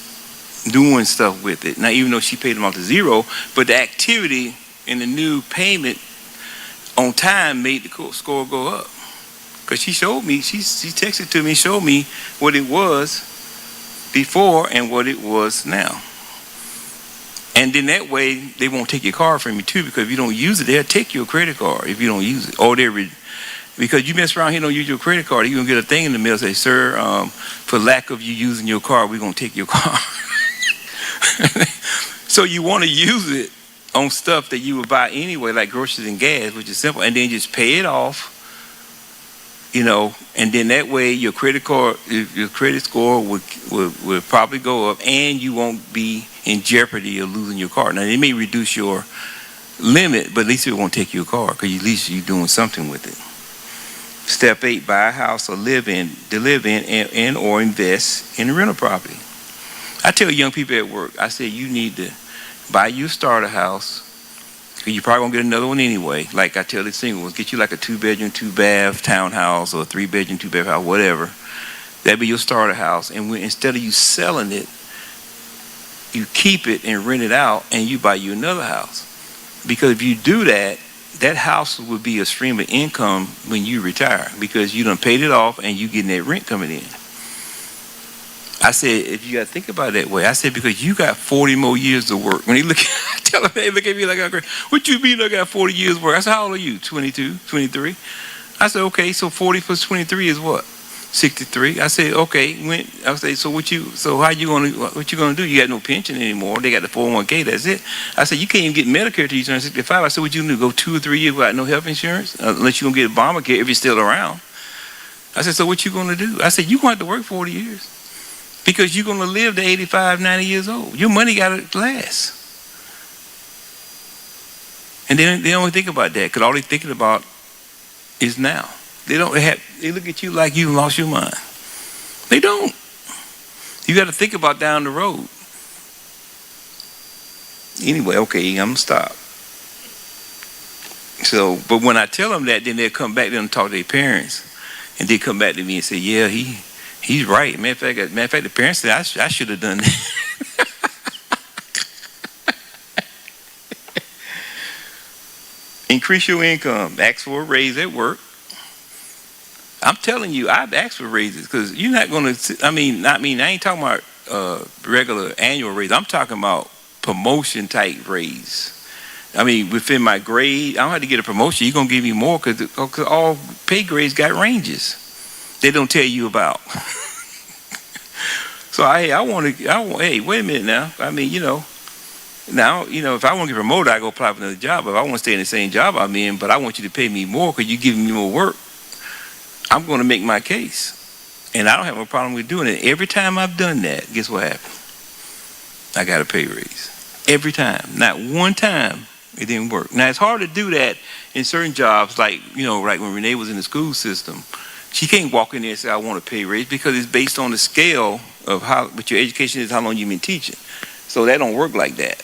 doing stuff with it. Now, even though she paid them off to 0, but the activity and the new payment on time made the score go up. Because she showed me, she texted to me and showed me what it was before and what it was now. And then that way, they won't take your card from you too, because if you don't use it, they'll take your credit card if you don't use it. Or because you mess around here, don't use your credit card, you're going to get a thing in the mail say, sir, for lack of you using your card, we're going to take your card. So you want to use it on stuff that you would buy anyway, like groceries and gas, which is simple, and then just pay it off, and then that way your credit score would probably go up, and you won't be in jeopardy of losing your card. Now, they may reduce your limit, but at least it won't take your car, because at least you're doing something with it. Step 8, buy a house or live in and or invest in a rental property. I tell young people at work, I say you need to buy you a starter house, because you're probably going to get another one anyway. Like I tell the single ones, get you like a 2-bedroom, 2-bath townhouse or a 3-bedroom, 2-bath house, whatever. That'd be your starter house. And instead of you selling it, you keep it and rent it out, and you buy you another house. Because if you do that, that house would be a stream of income when you retire, because you done paid it off and you getting that rent coming in. I said, if you got to think about it that way, I said, because you got 40 more years to work. When he look, I tell him, they look at me like I'm crazy. What you mean I got 40 years work? I said, how old are you? 22, 23? I said, okay, so 40 plus 23 is what? 63. I said, okay. I said, so what you gonna do? You got no pension anymore. They got the 401k. That's it. I said, you can't even get Medicare till you turn 65. I said, what you gonna do? Go 2 or 3 years without no health insurance, unless you gonna get Obamacare if you're still around. I said, so what you gonna do? I said, you gonna have to work 40 years because you're gonna live to 85, 90 years old. Your money gotta last. And they don't think about that because all they're thinking about is now. They look at you like you lost your mind. They don't. You got to think about down the road. Anyway, okay, I'm gonna stop. So, but when I tell them that, then they'll come back and talk to their parents, and they come back to me and say, "Yeah, he's right." Matter of fact, the parents said I should have done that. Increase your income. Ask for a raise at work. I'm telling you, I've asked for raises because you're not going to. I ain't talking about regular annual raise. I'm talking about promotion type raise. I mean, within my grade, I don't have to get a promotion. You're going to give me more because all pay grades got ranges they don't tell you about. So, hey, wait a minute now. I mean, now, if I want to get promoted, I go apply for another job. If I want to stay in the same job I'm in, but I want you to pay me more because you're giving me more work, I'm going to make my case. And I don't have a problem with doing it. Every time I've done that, guess what happened? I got a pay raise. Every time. Not one time it didn't work. Now, it's hard to do that in certain jobs, like when Renee was in the school system. She can't walk in there and say, I want a pay raise, because it's based on the scale of what your education is, how long you've been teaching. So that don't work like that,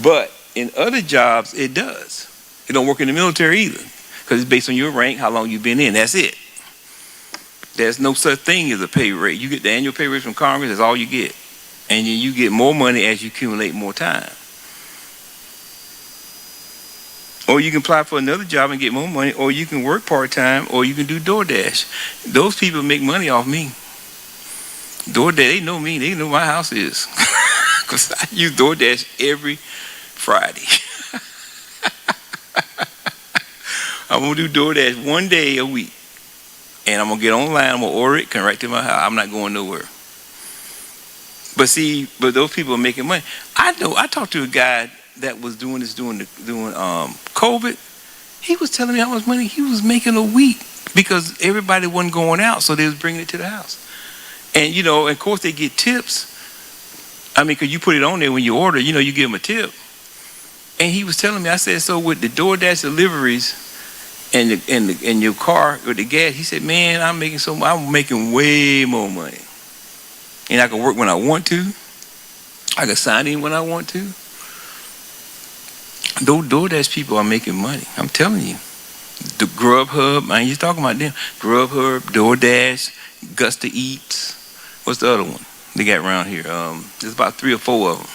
But in other jobs, it does. It don't work in the military either, because it's based on your rank, how long you've been in. That's it. There's no such thing as a pay raise. You get the annual pay raise from Congress, that's all you get. And then you get more money as you accumulate more time. Or you can apply for another job and get more money, or you can work part-time, or you can do DoorDash. Those people make money off me. DoorDash, they know me. They know my house is. Because I use DoorDash every Friday. I'm going to do DoorDash one day a week. And I'm going to get online, I'm going to order it, come right to my house. I'm not going nowhere. But those people are making money. I talked to a guy that was doing COVID. He was telling me how much money he was making a week because everybody wasn't going out, so they was bringing it to the house. And of course they get tips. I mean, because you put it on there when you order, you give them a tip. And he was telling me, I said, so with the DoorDash deliveries and your car with the gas, he said, man, I'm making way more money. And I can work when I want to. I can sign in when I want to. Those DoorDash people are making money. I'm telling you. The Grubhub, I ain't just talking about them. Grubhub, DoorDash, Gusta Eats. What's the other one they got around here? There's about 3 or 4 of them.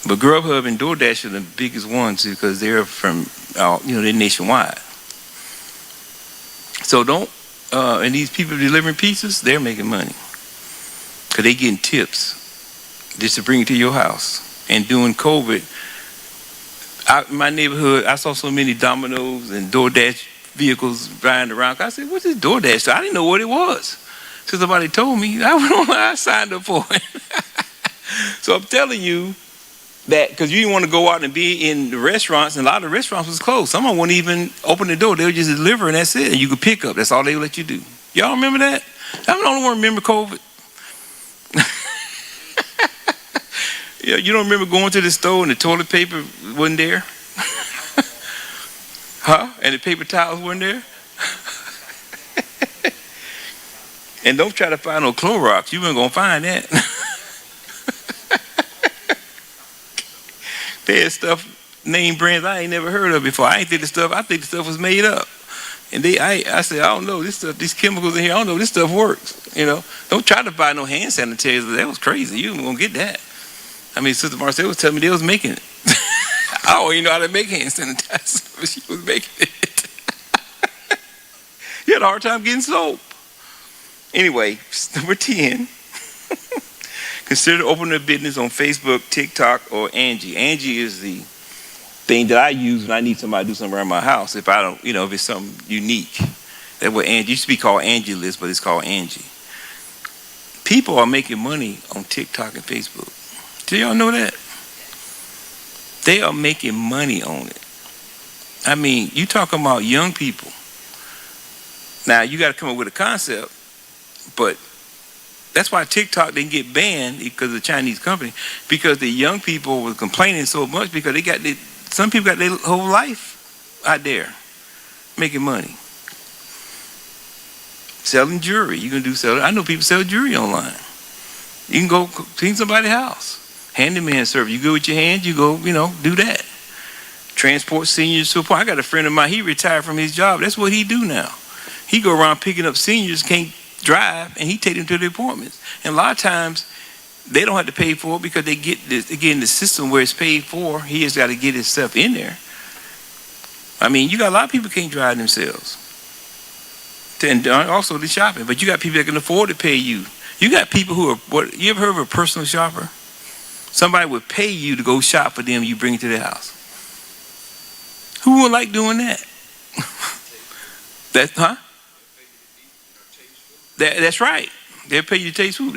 But Grubhub and DoorDash are the biggest ones because they're from, they're nationwide. So and these people delivering pizzas, they're making money. Because they getting tips just to bring it to your house. And during COVID, in my neighborhood, I saw so many Domino's and DoorDash vehicles riding around. I said, what's this DoorDash? So I didn't know what it was. So somebody told me, I signed up for it. So I'm telling you that because you didn't want to go out and be in the restaurants, and a lot of the restaurants was closed. Some of them wouldn't even open the door. They would just deliver, and that's it. And you could pick up. That's all they would let you do. Y'all remember that? I'm the only one remember COVID. Yeah, you don't remember going to the store and the toilet paper wasn't there? Huh? And the paper towels weren't there? And don't try to find no Clorox. You weren't going to find that. They had stuff, name brands I ain't never heard of before. I think the stuff was made up. And I said, I don't know, this stuff, these chemicals in here, I don't know, this stuff works. Don't try to buy no hand sanitizer. That was crazy. You weren't going to get that. I mean, Sister Marcel was telling me they was making it. I don't even know how to make hand sanitizer, but she was making it. You had a hard time getting soap. Anyway, number 10. Consider opening a business on Facebook, TikTok, or Angie. Angie is the thing that I use when I need somebody to do something around my house. If I don't, if it's something unique. That's what Angie used to be called, Angie List, but it's called Angie. People are making money on TikTok and Facebook. Do y'all know that? They are making money on it. I mean, you talking about young people. Now, you got to come up with a concept, but that's why TikTok didn't get banned because of the Chinese company, because the young people were complaining so much because some people got their whole life out there making money. Selling jewelry. You can sell. I know people sell jewelry online. You can go clean somebody's house. Handyman service. You go with your hands, you go, do that. Transport seniors to a point. I got a friend of mine, he retired from his job. That's what he do now. He go around picking up seniors, can't drive, and he take them to the appointments. And a lot of times, they don't have to pay for it because they get in the system where it's paid for. He has got to get his stuff in there. I mean, you got a lot of people can't drive themselves. And also the shopping, but you got people that can afford to pay you. You got people who are, you ever heard of a personal shopper? Somebody would pay you to go shop for them, you bring it to their house. Who would like doing that? That's right. They'll pay you to taste food.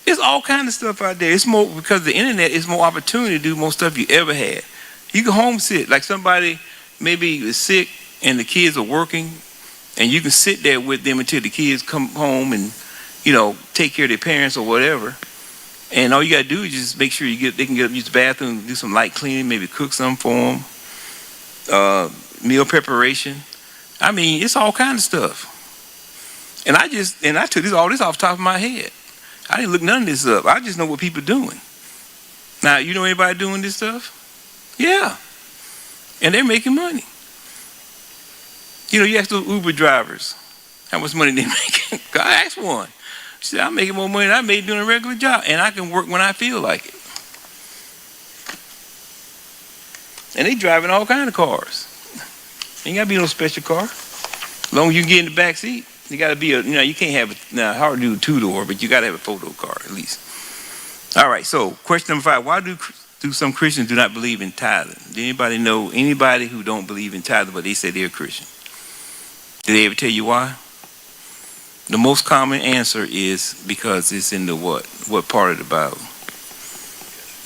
There's all kinds of stuff out there. It's more, because the internet is more opportunity to do more stuff you ever had. You can home sit, like somebody maybe is sick and the kids are working, and you can sit there with them until the kids come home and, take care of their parents or whatever. And all you got to do is just make sure they can get up, use the bathroom, do some light cleaning, maybe cook something for them, meal preparation. I mean, it's all kinds of stuff. And I took all this off the top of my head. I didn't look none of this up. I just know what people are doing. Now, you know anybody doing this stuff? Yeah. And they're making money. You ask those Uber drivers how much money they're making. I asked one. She said, I'm making more money than I made doing a regular job. And I can work when I feel like it. And they driving all kind of cars. Ain't got to be no special car. As long as you can get in the back seat. You got to be you can't have now hard to do a two-door, but you got to have a four-door car at least. All right, so question number 5. Why do some Christians do not believe in tithing? Do anybody know anybody who don't believe in tithing, but they say they're a Christian? Did they ever tell you why? The most common answer is because it's in the what? What part of the Bible?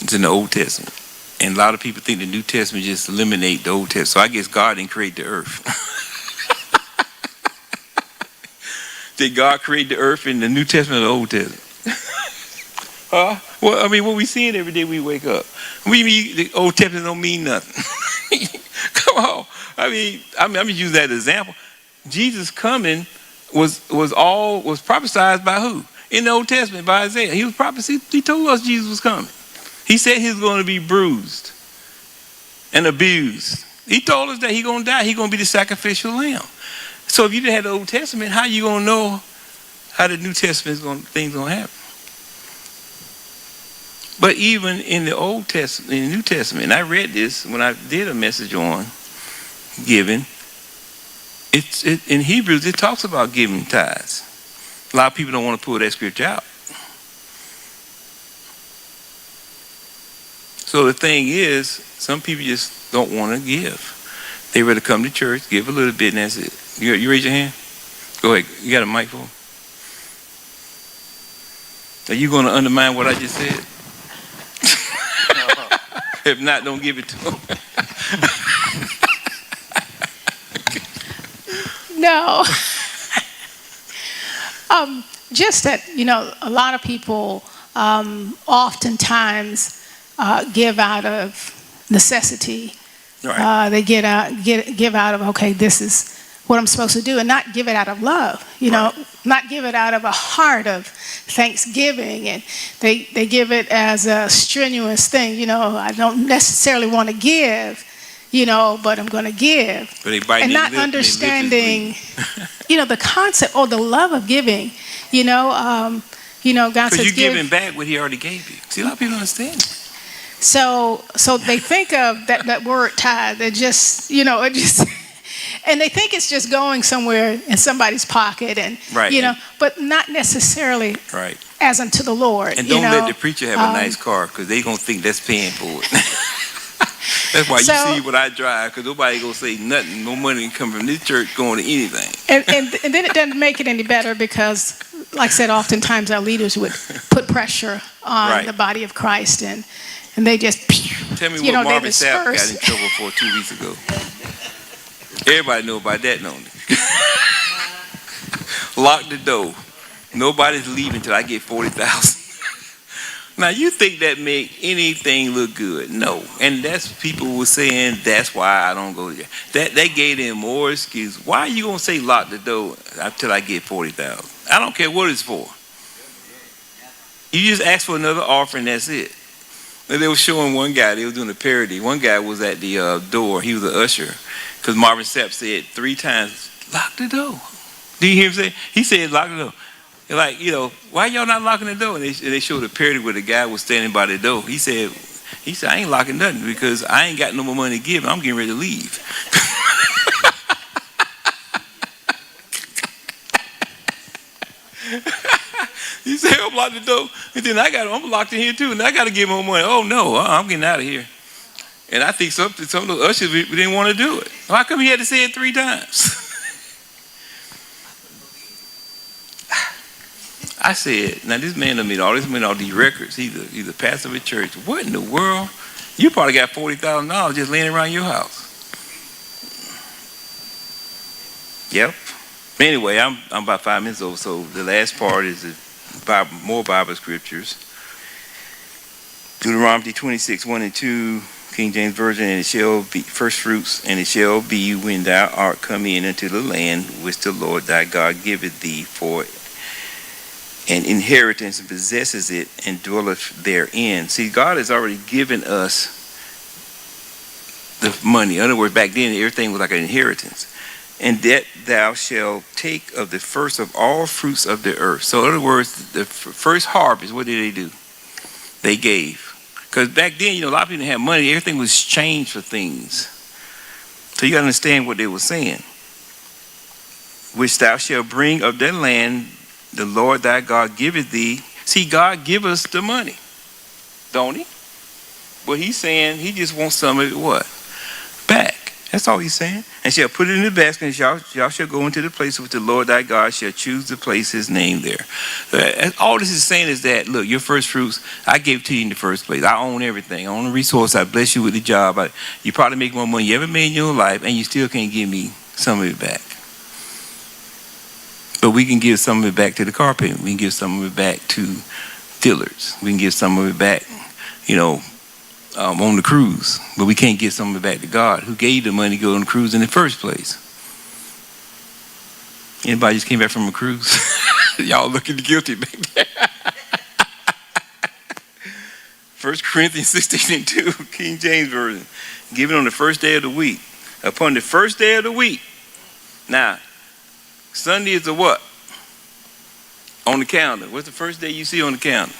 It's in the Old Testament. And a lot of people think the New Testament just eliminate the Old Testament. So I guess God didn't create the earth. Did God create the earth in the New Testament or the Old Testament? Huh? Well, I mean, what we seeing every day we wake up. We mean the Old Testament don't mean nothing. Come on. I mean, I'm just using that as an example. Jesus coming was prophesied by who? In the Old Testament, by Isaiah. He told us Jesus was coming. He said he was going to be bruised and abused. He told us that he's going to die. He's going to be the sacrificial lamb. So if you didn't have the Old Testament, how you going to know how the New Testament things going to happen? But even in the Old Testament, in the New Testament, and I read this when I did a message on giving. In Hebrews, it talks about giving tithes. A lot of people don't want to pull that scripture out. So the thing is, some people just don't want to give. They rather come to church, give a little bit, and that's it. You raise your hand? Go ahead. You got a microphone? Are you going to undermine what I just said? If not, don't give it to them. No. Just that, a lot of people oftentimes give out of necessity. Right. They give out of, okay, this is what I'm supposed to do, and not give it out of love, right. Not give it out of a heart of thanksgiving, and they give it as a strenuous thing, I don't necessarily want to give, but I'm going to give, and not understanding, the concept or the love of giving, God says, because you're giving back what He already gave you. See, a lot of people don't understand that. So they think of that word tithe, that just, and they think it's just going somewhere in somebody's pocket, and Right. but not necessarily Right. as unto the Lord. And don't let the preacher have a nice car, because they gonna think that's paying for it. That's why you see what I drive, because nobody gonna say nothing. No money can come from this church going to anything. And then it doesn't make it any better because, like I said, oftentimes our leaders would put pressure on the body of Christ, and they just tell me what Marvin Sapp got disperse. in trouble for 2 weeks ago. Everybody know about that, don't they? Lock the door. Nobody's leaving till I get 40,000. Now you think that make anything look good? No, and that's people were saying that's why I don't go there. That they gave them more excuse. Why are you gonna say lock the door until I get 40,000? I don't care what it's for. You just ask for another offering. That's it. And they were showing one guy. They were doing a parody. One guy was at the door. He was an usher, because Marvin Sapp said 3 times, "Lock the door." Do you hear him say? He said, "Lock the door." Like, why y'all not locking the door? And they showed a parody where the guy was standing by the door. He said, I ain't locking nothing because I ain't got no more money to give. I'm getting ready to leave. He said, I'm locking the door. And then I'm locked in here too. And I got to give more money. Oh, no, I'm getting out of here. And I think some of those ushers we didn't want to do it. How come he had to say it 3 times? I said, now this man done made all these records. He's a pastor of a church. What in the world? You probably got $40,000 just laying around your house. Yep. Anyway, I'm about 5 minutes over, so the last part is more Bible scriptures. Deuteronomy 26, 1 and 2, King James Version, and it shall be first fruits, and it shall be when thou art come in into the land which the Lord thy God giveth thee for an inheritance, and possesses it, and dwelleth therein. See, God has already given us the money. In other words, back then everything was like an inheritance. And that thou shalt take of the first of all fruits of the earth. So in other words, the first harvest, what did they do? They gave. Because back then, a lot of people didn't have money. Everything was changed for things. So you got to understand what they were saying. Which thou shalt bring of that land, the Lord thy God giveth thee. See, God give us the money, don't he? But he's saying he just wants some of it what? Back. That's all he's saying. And shall put it in the basket, and y'all shall go into the place which the Lord thy God shall choose to place his name there. All this is saying is that, look, your first fruits, I gave to you in the first place. I own everything. I own the resource. I bless you with the job. You probably make more money you ever made in your life, and you still can't give me some of it back. But we can give some of it back to the car payment. We can give some of it back to Dillard's. We can give some of it back, on the cruise. But we can't give some of it back to God, who gave the money to go on the cruise in the first place. Anybody just came back from a cruise? Y'all looking guilty back there. 1 Corinthians 16 and 2, King James Version. Given on the first day of the week. Upon the first day of the week. Now, Sunday is the what? On the calendar. What's the first day you see on the calendar?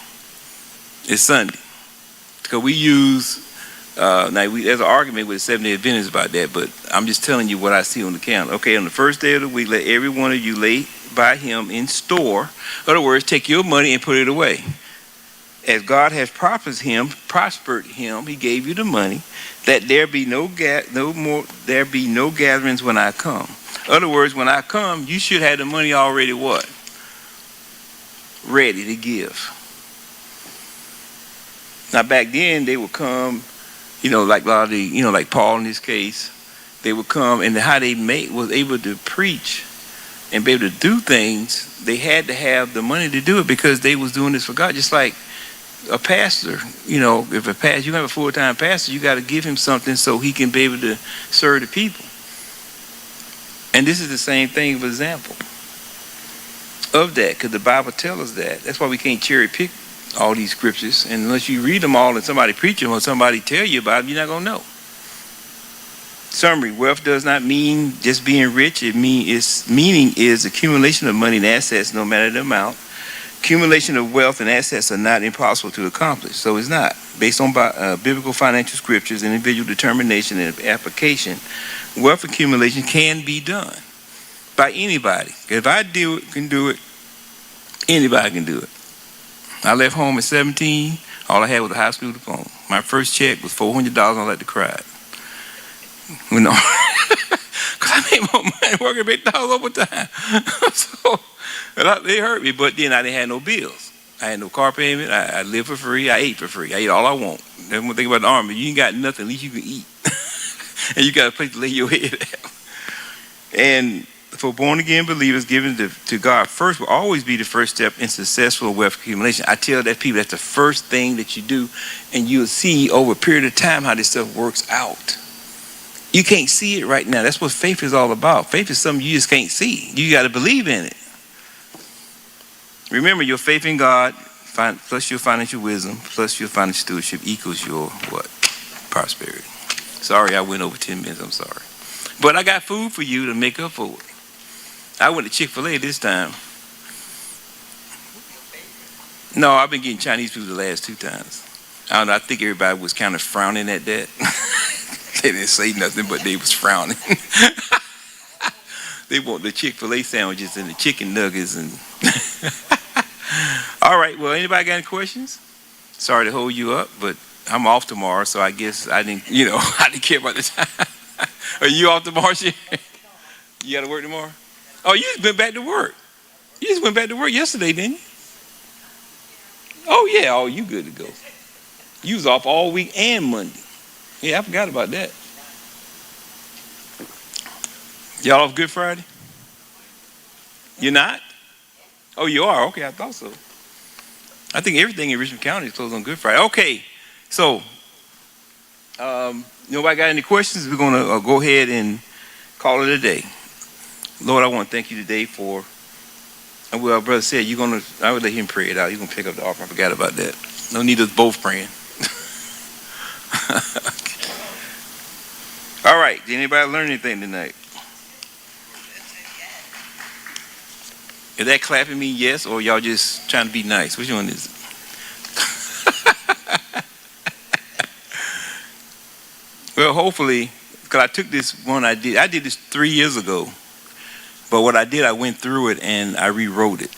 It's Sunday. Because we use, there's an argument with the Seventh-day Adventists about that, but I'm just telling you what I see on the calendar. Okay, on the first day of the week, let every one of you lay by him in store. In other words, take your money and put it away. As God has prospered him, he gave you the money, that there be no gatherings when I come. In other words, when I come, you should have the money already what? Ready to give. Now back then they would come, like a lot of the, like Paul in this case, they would come, and how they was able to preach and be able to do things, they had to have the money to do it because they was doing this for God. Just like a pastor, if you have a full-time pastor, you got to give him something so he can be able to serve the people. And this is the same thing, for example, of that, because the Bible tells us that. That's why we can't cherry pick all these scriptures. And unless you read them all and somebody preach them or somebody tell you about them, you're not going to know. Summary, wealth does not mean just being rich. Its meaning is accumulation of money and assets, no matter the amount. Accumulation of wealth and assets are not impossible to accomplish. So it's not. Based on biblical financial scriptures, individual determination and application, wealth accumulation can be done by anybody. If I can do it, anybody can do it. I left home at 17. All I had was a high school diploma. My first check was $400. I like to cry. You know, because I made more money working $8 overtime. So they hurt me, but then I didn't have no bills. I had no car payment. I lived for free. I ate for free. I ate all I want. That's one thing about the Army. You ain't got nothing. At least you can eat. And you got a place to lay your head at. And for born-again believers, giving to God first will always be the first step in successful wealth accumulation. I tell that people that's the first thing that you do, and you'll see over a period of time how this stuff works out. You can't see it right now. That's what faith is all about. Faith is something you just can't see. You got to believe in it. Remember, your faith in God plus your financial wisdom plus your financial stewardship equals your what? Prosperity. Sorry, I went over 10 minutes. I'm sorry. But I got food for you to make up for it. I went to Chick-fil-A this time. No, I've been getting Chinese food the last 2 times. I don't know. I think everybody was kind of frowning at that. They didn't say nothing, but they was frowning. They want the Chick-fil-A sandwiches and the chicken nuggets. And all right. Well, anybody got any questions? Sorry to hold you up, but I'm off tomorrow, so I guess I didn't care about the time. Are you off tomorrow, Sherry? You got to work tomorrow? Oh, you just went back to work. You just went back to work yesterday, didn't you? Oh, yeah. Oh, you good to go. You was off all week and Monday. Yeah, I forgot about that. Y'all off Good Friday? You're not? Oh, you are? Okay, I thought so. I think everything in Richmond County is closed on Good Friday. Okay, so nobody got any questions? We're going to go ahead and call it a day. Lord, I want to thank you today for, well, brother said, I would let him pray it out. You're going to pick up the offering. I forgot about that. No need us both praying. All right, did anybody learn anything tonight? Is that clapping me yes, or y'all just trying to be nice? Which one is it? Well, hopefully, because I took this one I did this 3 years ago. But what I did, I went through it and I rewrote it.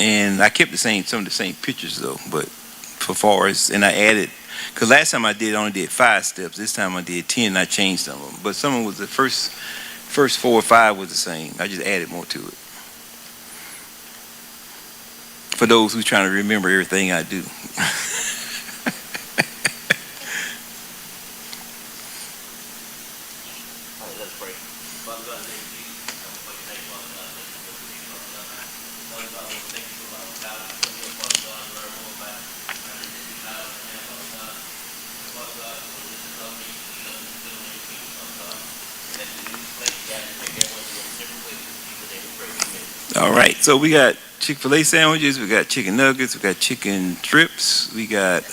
And I kept some of the same pictures though, but for forest, and I added, because last time I only did 5 steps. This time I did 10 and I changed some of them. But some of them was the first 4 or 5 was the same. I just added more to it. For those who's trying to remember everything I do. All right, so we got Chick-fil-A sandwiches, we got chicken nuggets, we got chicken strips, we got